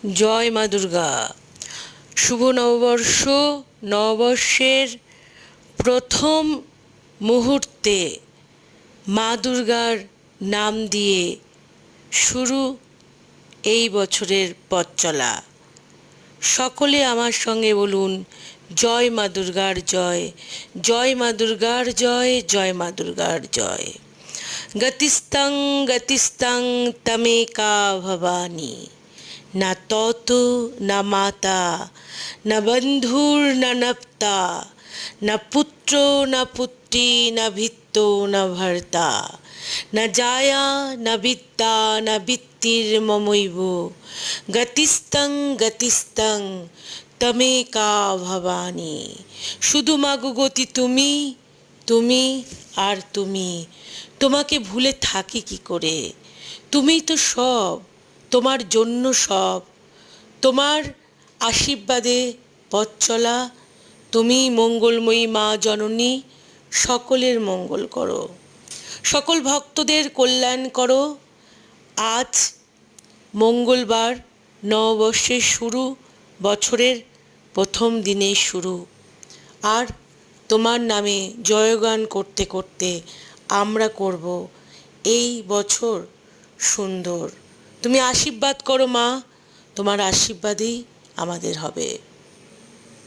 জয় মা দুর্গা। শুভ নববর্ষ। নববর্ষের প্রথম মুহূর্তে মা দুর্গার নাম দিয়ে শুরু এই বছরের পথ চলা। সকলে আমার সঙ্গে বলুন, জয় মা দুর্গার জয়, জয় মা দুর্গার জয়, জয় মা দুর্গার জয়। গতিস্তং গতিস্তং তমেকা ভবানী, না তত না মাতা, না বন্ধুর না নপ্তা, না পুত্র না পুত্রী, না ভিত্ত না ভর্তা, না জায়া না বিদ্যা না বৃত্তির মমৈব। গতিস্তং গতিস্তং তমেকা ভবানী। শুধু মাগো গতি তুমি, তুমি আর তুমি। তোমাকে ভুলে থাকি কি করে? তুমিই তো সব, তোমার জন্য সব। তোমার আশীর্বাদে পথ চলা। তুমি মঙ্গলময়ী মা জননী, সকলের মঙ্গল করো, সকল ভক্তদের কল্যাণ করো। আজ মঙ্গলবার, নববর্ষের শুরু, বছরের প্রথম দিনের শুরু। আর তোমার নামে জয়গান করতে করতে আমরা করব এই বছর সুন্দর। তুমি আশীর্বাদ করো মা, তোমার আশীর্বাদেই আমাদের হবে।